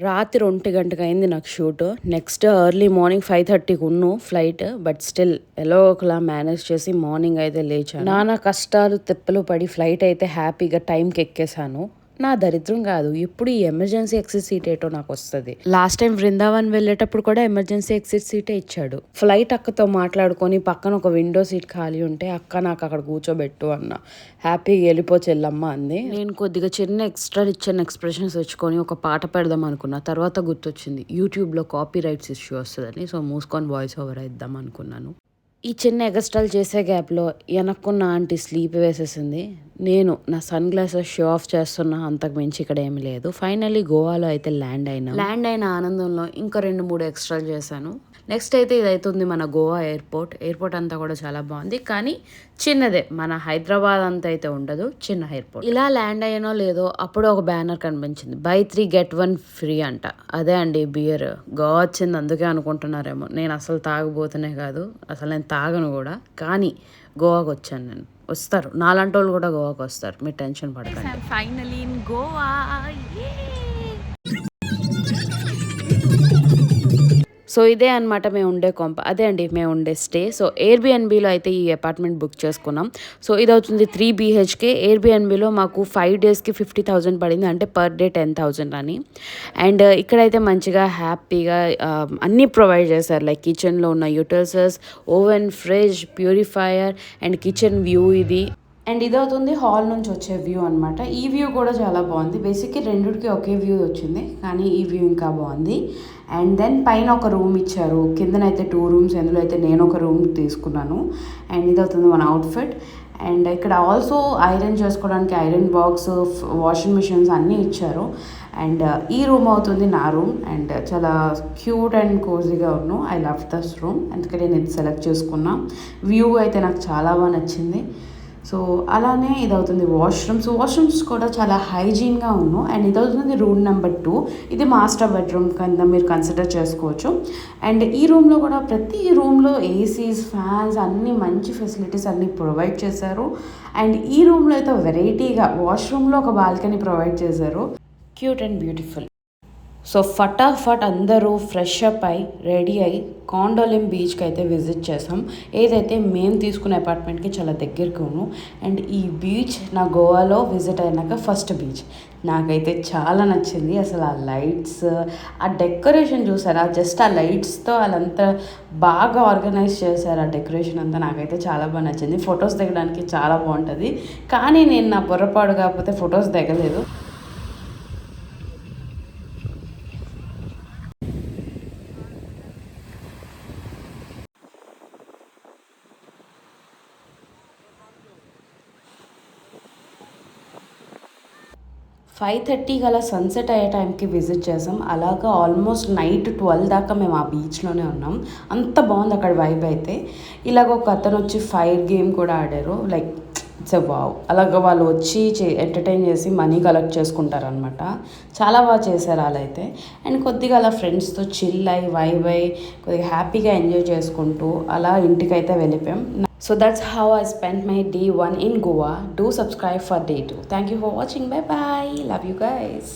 రాత్రి 1 గంటకు అయింది నాకు షూట్. నెక్స్ట్ ఎర్లీ మార్నింగ్ 5:30కి ఫ్లైట్. బట్ స్టిల్ ఎలా ఒకలా మేనేజ్ చేసి మార్నింగ్ అయితే లేచాను. నానా కష్టాలు తిప్పలు పడి ఫ్లైట్ అయితే హ్యాపీగా టైంకి ఎక్కేసాను. నా దరిద్రం కాదు, ఎప్పుడు ఈ ఎమర్జెన్సీ ఎగ్జిట్ సీట్ ఏటో నాకు వస్తుంది. లాస్ట్ టైం బృందావన్ వెళ్ళేటప్పుడు కూడా ఎమర్జెన్సీ ఎగ్జిట్ సీటే ఇచ్చాడు. ఫ్లైట్ అక్కతో మాట్లాడుకొని పక్కన ఒక విండో సీట్ ఖాళీ ఉంటే అక్క నాకు అక్కడ కూర్చోబెట్టు అన్న. హ్యాపీగా వెళ్ళిపో చెల్లమ్మ అంది. నేను కొద్దిగా చిన్న ఎక్స్ట్రా ఇచ్చిన ఎక్స్ప్రెషన్స్ తెచ్చుకొని ఒక పాట పెడదాం అనుకున్నా. తర్వాత గుర్తొచ్చింది యూట్యూబ్లో కాపీ రైట్స్ ఇష్యూ వస్తుందని. సో మూసుకొని వాయిస్ ఓవర్ ఇద్దాం అనుకున్నాను. ఈ చిన్న ఎగస్ట్రాల్ చేసే గ్యాప్లో వెనక్కున్న ఆంటీ స్లీప్ వేసేసింది. నేను నా సన్ గ్లాసెస్ షో ఆఫ్ చేస్తున్నా, అంతకు మించి ఇక్కడ ఏమీ లేదు. ఫైనల్లీ గోవాలో అయితే ల్యాండ్ అయిన ఆనందంలో ఇంకా 2-3 ఎక్స్ట్రాలు చేశాను. నెక్స్ట్ అయితే ఇది అవుతుంది మన గోవా ఎయిర్పోర్ట్ అంతా కూడా చాలా బాగుంది, కానీ చిన్నదే, మన హైదరాబాద్ అంతా అయితే ఉండదు, చిన్న ఎయిర్పోర్ట్. ఇలా ల్యాండ్ అయ్యానో లేదో అప్పుడు ఒక బ్యానర్ కనిపించింది, buy 3 get 1 ఫ్రీ అంట. అదే అండి బియర్. గోవా వచ్చింది అందుకే అనుకుంటున్నారేమో. నేను అసలు తాగబోతునే కాదు, అసలు నేను తాగను కూడా, కానీ గోవాకి వచ్చాను నేను. వస్తారు నాలాంటి వాళ్ళు కూడా గోవాకి వస్తారు, మీరు టెన్షన్ పడకండి. Finally in Goa. సో ఇదే అనమాట మేము ఉండే కొంప, అదే అండి మేము ఉండే స్టే. సో ఎయిర్బిఎన్బిలో అయితే ఈ అపార్ట్మెంట్ బుక్ చేసుకున్నాం. సో ఇది అవుతుంది 3 BHK. ఎయిర్బిఎన్బిలో మాకు 5 డేస్కి 50,000 పడింది, అంటే పర్ డే 10,000 అని. అండ్ ఇక్కడైతే మంచిగా హ్యాపీగా అన్నీ ప్రొవైడ్ చేశారు. లైక్ కిచెన్లో ఉన్న utensils, oven, fridge, purifier and kitchen view ఇది. అండ్ ఇది అవుతుంది హాల్ నుంచి వచ్చే వ్యూ అనమాట. ఈ వ్యూ కూడా చాలా బాగుంది. బేసిక్గా రెండుకి ఒకే వ్యూ వచ్చింది, కానీ ఈ వ్యూ ఇంకా బాగుంది. అండ్ దెన్ పైన ఒక రూమ్ ఇచ్చారు, కిందనైతే 2 రూమ్స్, ఎందులో అయితే నేను ఒక రూమ్ తీసుకున్నాను. అండ్ ఇది అవుతుంది మన అవుట్ఫిట్. అండ్ ఇక్కడ ఆల్సో ఐరన్ చేసుకోవడానికి ఐరన్ బాక్స్, వాషింగ్ మిషన్స్ అన్నీ ఇచ్చారు. అండ్ ఈ రూమ్ అవుతుంది నా రూమ్. అండ్ చాలా క్యూట్ అండ్ కోజీగా ఉన్నాను. ఐ లవ్ దస్ రూమ్, అందుకని నేను ఇది సెలెక్ట్ చేసుకున్నా. వ్యూ అయితే నాకు చాలా బాగా నచ్చింది. సో అలానే ఇది అవుతుంది వాష్రూమ్స్ కూడా చాలా హైజీన్గా ఉన్నాను. అండ్ ఇది అవుతుంది రూమ్ నెంబర్ 2. ఇది మాస్టర్ బెడ్రూమ్ కింద మీరు కన్సిడర్ చేసుకోవచ్చు. అండ్ ఈ రూమ్లో కూడా ప్రతి రూమ్లో ఏసీస్, ఫ్యాన్స్ అన్నీ మంచి ఫెసిలిటీస్ అన్నీ ప్రొవైడ్ చేశారు. అండ్ ఈ రూమ్లో అయితే వెరైటీగా వాష్రూమ్లో ఒక బాల్కనీ ప్రొవైడ్ చేశారు, క్యూట్ అండ్ బ్యూటిఫుల్. సో ఫటాఫట్ అందరూ ఫ్రెష్ అప్ అయి రెడీ అయి కాండోలిమ్ బీచ్కి అయితే విజిట్ చేసాం. ఏదైతే మేము తీసుకునే అపార్ట్మెంట్కి చాలా దగ్గరికి ఉన్నాం. అండ్ ఈ బీచ్ నా గోవాలో విజిట్ అయినాక ఫస్ట్ బీచ్. నాకైతే చాలా నచ్చింది. అసలు ఆ లైట్స్, ఆ డెకరేషన్ చూసారా, జస్ట్ ఆ లైట్స్తో వాళ్ళంతా బాగా ఆర్గనైజ్ చేశారు. ఆ డెకరేషన్ అంతా నాకైతే చాలా బాగా నచ్చింది. ఫొటోస్ దిగడానికి చాలా బాగుంటుంది, కానీ నేను నా పొరపాటు కాకపోతే ఫొటోస్ దిగలేదు. 5:30 అలా సన్సెట్ అయ్యే టైంకి విజిట్ చేసాం. అలాగా ఆల్మోస్ట్ నైట్ 12 దాకా మేము ఆ బీచ్లోనే ఉన్నాం. అంత బాగుంది అక్కడ వైబ్ అయితే. ఇలాగ ఒక అతను వచ్చి ఫైర్ గేమ్ కూడా ఆడారు. Like it's a wow. అలాగ వాళ్ళు వచ్చి ఎంటర్టైన్ చేసి మనీ కలెక్ట్ చేసుకుంటారనమాట. చాలా బాగా చేశారు అలా అయితే. అండ్ కొద్దిగా అలా ఫ్రెండ్స్తో చిల్ అయ్యి వైబ్ అయ్యి కొద్దిగా హ్యాపీగా ఎంజాయ్ చేసుకుంటూ అలా ఇంటికైతే వెళ్ళిపోయాం. So that's how I spent my day 1 in Goa. Do subscribe for day 2. Thank you for watching. Bye bye. Love you guys.